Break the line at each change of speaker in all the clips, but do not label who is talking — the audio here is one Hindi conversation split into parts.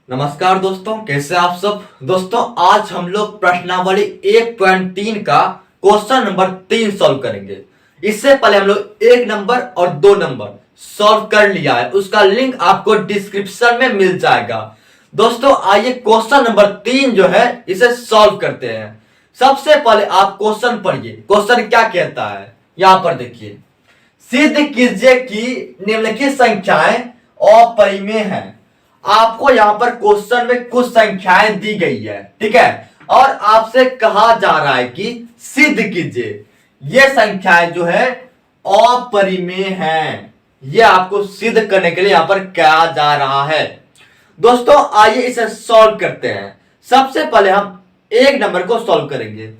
नमस्कार दोस्तों, कैसे आप सब। दोस्तों आज हम लोग प्रश्नावली 1.3 का क्वेश्चन नंबर 3 सॉल्व करेंगे। इससे पहले हम लोग 1 नंबर और 2 नंबर सॉल्व कर लिया है, उसका लिंक आपको डिस्क्रिप्शन में मिल जाएगा। दोस्तों आइए क्वेश्चन नंबर 3 जो है इसे सॉल्व करते हैं। सबसे पहले आप क्वेश्चन पढ़िए, क्वेश्चन क्या कहता है यहां पर देखिए। सिद्ध कीजिए कि निम्नलिखित संख्याएं अपरिमेय हैं। आपको यहां पर क्वेश्चन में कुछ संख्याएं दी गई है, ठीक है, और आपसे कहा जा रहा है कि सिद्ध कीजिए ये संख्याएं जो है अपरिमेय हैं। ये आपको सिद्ध करने के लिए यहां पर कहा जा रहा है। दोस्तों आइए इसे सॉल्व करते हैं। सबसे पहले हम 1 नंबर को सॉल्व करेंगे।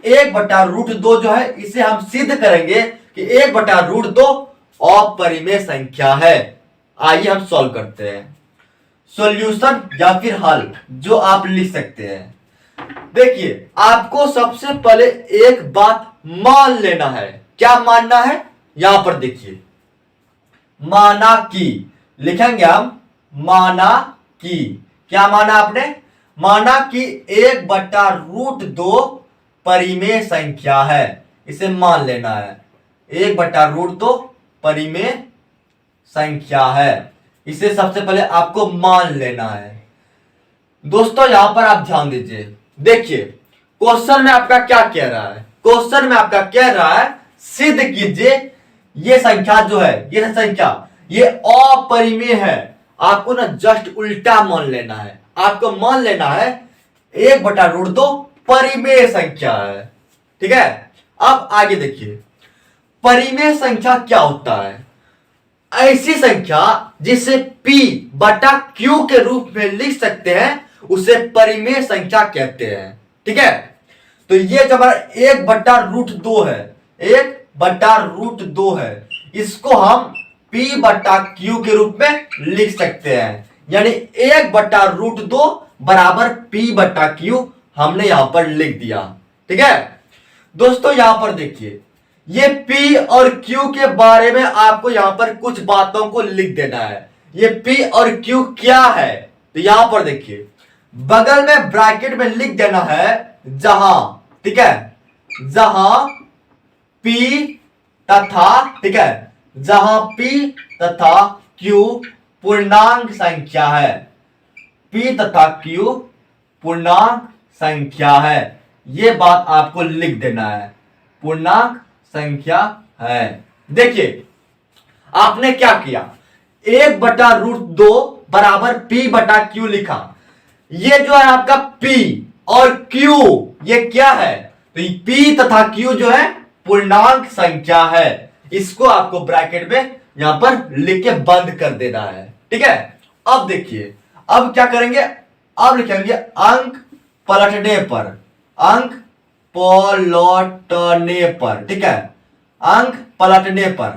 1/√2 जो है इसे हम सिद्ध करेंगे कि 1/√2 अपरिमेय संख्या है। आइए हम सॉल्व करते हैं। सॉल्यूशन या फिर हल जो आप लिख सकते हैं। देखिए आपको सबसे पहले एक बात मान लेना है। क्या मानना है, यहां पर देखिए, माना कि, लिखेंगे हम माना कि। क्या माना आपने, माना कि 1/√2 परिमेय संख्या है। इसे मान लेना है, 1/√2 परिमेय संख्या है। इसे सबसे पहले आपको मान लेना है। दोस्तों यहां पर आप ध्यान दीजिए, देखिए क्वेश्चन में आपका क्या कह रहा है। क्वेश्चन में आपका कह रहा है सिद्ध कीजिए ये संख्या जो है, ये संख्या ये अपरिमेय है। आपको ना जस्ट उल्टा मान लेना है। आपको मान लेना है 1/√2 परिमेय संख्या है, ठीक है। अब आगे देखिए, परिमेय संख्या क्या होता है। ऐसी संख्या जिसे P/Q के रूप में लिख सकते हैं उसे परिमेय संख्या कहते हैं, ठीक है। तो ये जब 1/√2 है, 1/√2 है, इसको हम P/Q के रूप में लिख सकते हैं। यानी 1/√2 बराबर P/Q हमने यहां पर लिख दिया, ठीक है। दोस्तों यहां पर देखिए, ये P और Q के बारे में आपको यहां पर कुछ बातों को लिख देना है। ये P और Q क्या है, तो यहां पर देखिए बगल में ब्रैकेट में लिख देना है जहां, ठीक है, जहां P तथा, ठीक है, जहां P तथा Q पूर्णांक संख्या है। P तथा Q पूर्णांक संख्या है, ये बात आपको लिख देना है, पूर्णांक संख्या है। देखिए आपने क्या किया, 1/√2 बराबर P/Q लिखा। ये जो है आपका P और Q ये क्या है, तो P तथा Q जो है पूर्णांक संख्या है। इसको आपको ब्रैकेट में यहां पर लिख के बंद कर देना है, ठीक है। अब देखिए, अब क्या करेंगे, अब लिखेंगे अंक पलटने पर, अंक पलटने पर, ठीक है, अंक पलटने पर।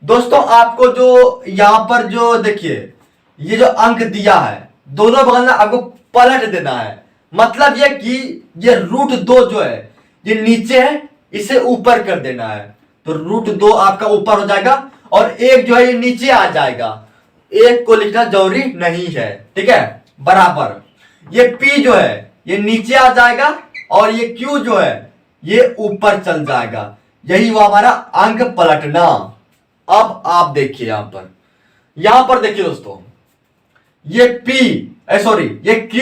दोस्तों आपको जो यहां पर जो देखिए ये जो अंक दिया है दोनों बगल में आपको पलट देना है। मतलब ये कि ये √2 जो है ये नीचे है, इसे ऊपर कर देना है। तो √2 आपका ऊपर हो जाएगा और एक जो है ये नीचे आ जाएगा। एक को लिखना जरूरी नहीं है, ठीक है, बराबर। ये P जो है ये नीचे आ जाएगा और ये Q जो है ये ऊपर चल जाएगा। यही वो हमारा अंक पलटना। अब आप देखिए यहां पर देखिए दोस्तों, ये ये Q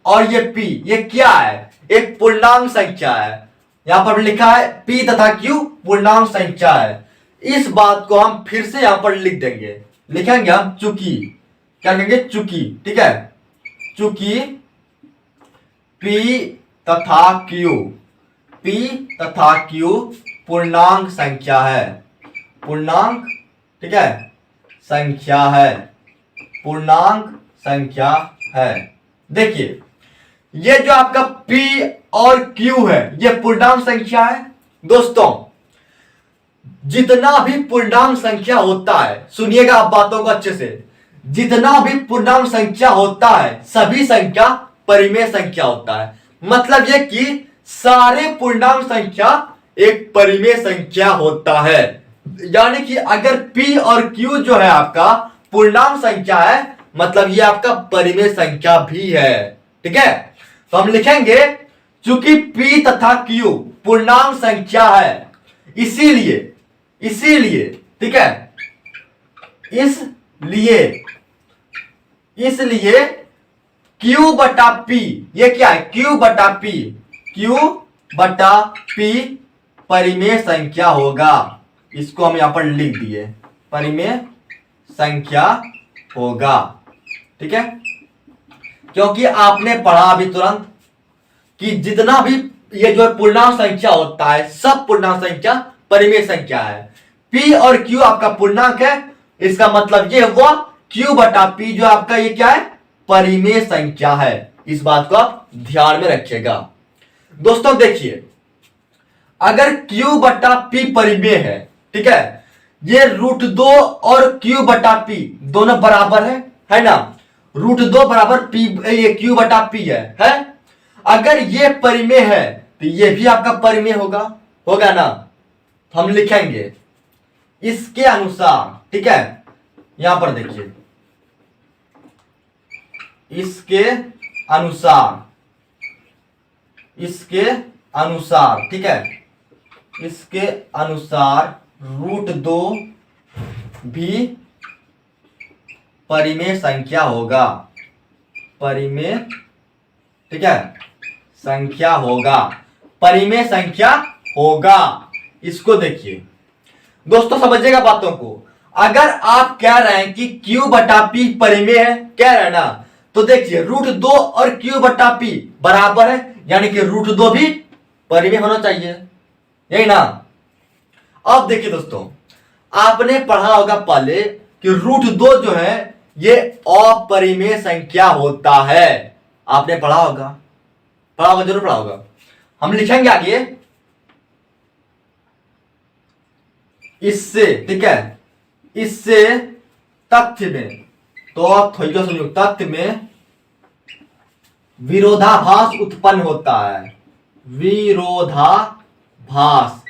और ये P ये क्या है, एक पूर्णांक संख्या है। यहां पर लिखा है P तथा Q पूर्णांक संख्या है। इस बात को हम फिर से यहां पर लिख देंगे, लिखेंगे हम चूंकि, क्या कहेंगे, चूंकि, ठीक है, चूंकि P तथा Q पूर्णांक संख्या है, पूर्णांक, ठीक है, संख्या है, पूर्णांक संख्या है। देखिए ये जो आपका P और Q है ये पूर्णांक संख्या है। दोस्तों जितना भी पूर्णांक संख्या होता है, सुनिएगा आप बातों को अच्छे से, जितना भी पूर्णांक संख्या होता है सभी संख्या परिमेय संख्या होता है। मतलब ये कि सारे पूर्णांक संख्या एक परिमेय संख्या होता है। यानी कि अगर P और Q जो है आपका पूर्णांक संख्या है मतलब ये आपका परिमेय संख्या भी है। ठीक है, तो हम लिखेंगे चूंकि p तथा q पूर्णांक संख्या है, इसीलिए इसीलिए ठीक है, इसलिए q बटा p, ये क्या है, q बटा p परिमेय संख्या होगा। इसको हम यहां पर लिख दिए, परिमेय संख्या होगा। ठीक है, क्योंकि आपने पढ़ा अभी तुरंत कि जितना भी ये जो पूर्णांक संख्या होता है, सब पूर्णांक संख्या परिमेय संख्या है। p और q आपका पूर्णांक है, इसका मतलब ये हुआ q बटा p जो आपका ये क्या है, परिमेय संख्या है। इस बात को आप ध्यान में रखिएगा। दोस्तों देखिए, अगर q बटा p परिमेय है, ठीक है, ये √2 और q बटा p दोनों बराबर है ना, √2 बराबर p, ये q बटा p है। अगर ये परिमेय है तो ये भी आपका परिमेय होगा ना। हम लिखेंगे इसके अनुसार, ठीक है, यहां पर देखिए, इसके अनुसार, ठीक है, इसके अनुसार √2 भी परिमेय संख्या होगा, परिमेय, ठीक है, संख्या होगा, परिमेय संख्या होगा। इसको देखिए दोस्तों, समझिएगा बातों को। अगर आप कह रहे हैं कि q बटा p परिमेय है, कह रहे हैं ना, तो देखिए √2 और q बटा p बराबर है, यानी कि √2 भी परिमेय होना चाहिए, यही ना। अब देखिए दोस्तों, आपने पढ़ा होगा पहले कि √2 जो है ये अपरिमेय संख्या होता है। आपने पढ़ा होगा, जरूर पढ़ा होगा। हम लिखेंगे आगे इससे, ठीक है, इससे तथ्य में, तो समझो, तथ्य में विरोधाभास उत्पन्न होता है, विरोधाभास,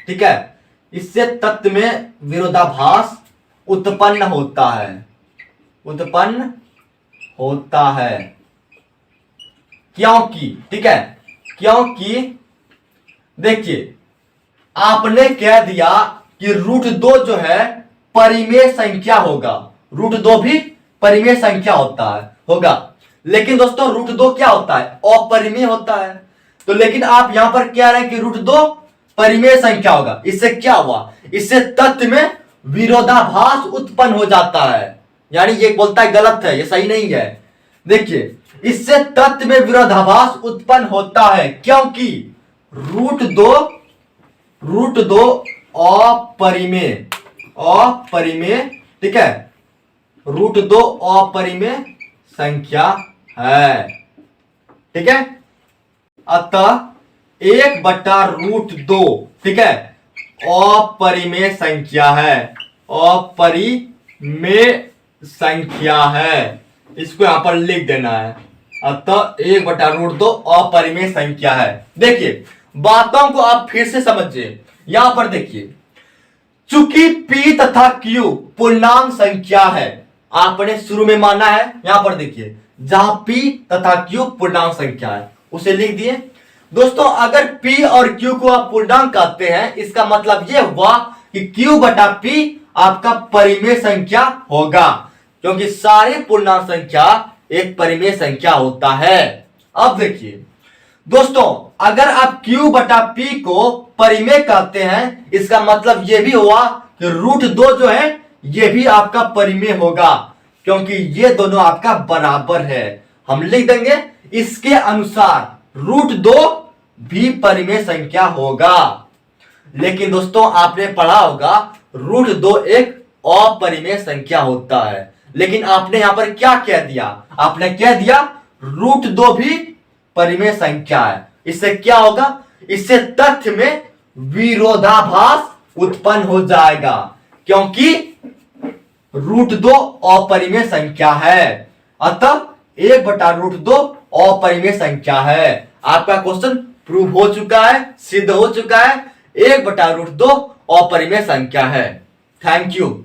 ठीक है, इससे तथ्य में विरोधाभास उत्पन्न होता है, क्योंकि, ठीक है, क्योंकि देखिए आपने कह दिया कि √2 जो है परिमेय संख्या होगा, √2 भी परिमेय संख्या होगा, लेकिन दोस्तों √2 क्या होता है, अपरिमेय होता है। तो लेकिन आप यहां पर कह रहे हैं कि √2 परिमेय संख्या होगा, इससे क्या हुआ, इससे तथ्य में विरोधाभास उत्पन्न हो जाता है, यानी ये बोलता है गलत है, ये सही नहीं है। देखिए, इससे तथ्य में विरोधाभास उत्पन्न होता है क्योंकि √2 अपरिमेय, ठीक है, √2 अपरिमेय संख्या है, ठीक है। अतः 1 बटा √2, ठीक है, अपरिमेय संख्या है, अपरिमेय संख्या है। इसको यहां पर लिख देना है, अतः 1 बटा √2 अपरिमेय संख्या है। देखिए बातों को आप फिर से समझिए, यहां पर देखिए, चूंकि p तथा q पूर्णांक संख्या है, आपने शुरू में माना है, यहां पर देखिए, जहां p तथा q पूर्णांक संख्या है उसे लिख दिए। दोस्तों अगर p और q को आप पूर्णांक कहते हैं, इसका मतलब यह हुआ कि q बटा p आपका परिमेय संख्या होगा, क्योंकि सारी पूर्णांक संख्या एक परिमेय संख्या होता है। अब देखिए दोस्तों, अगर आप q बटा p को परिमेय कहते हैं, इसका मतलब यह भी हुआ कि √2 जो है ये भी आपका परिमेय होगा, क्योंकि ये दोनों आपका बराबर है। हम लिख देंगे इसके अनुसार √2 भी परिमेय संख्या होगा। लेकिन दोस्तों आपने पढ़ा होगा √2 एक अपरिमेय संख्या होता है, लेकिन आपने यहां पर क्या कह दिया, आपने कह दिया √2 भी परिमेय संख्या है। इससे क्या होगा, इससे तथ्य में विरोधाभास उत्पन्न हो जाएगा, क्योंकि √2 अपरिमेय संख्या है, अतः 1 बटा √2 अपरिमेय संख्या है। आपका क्वेश्चन प्रूव हो चुका है, सिद्ध हो चुका है, 1 बटा √2 अपरिमेय संख्या है। Thank you.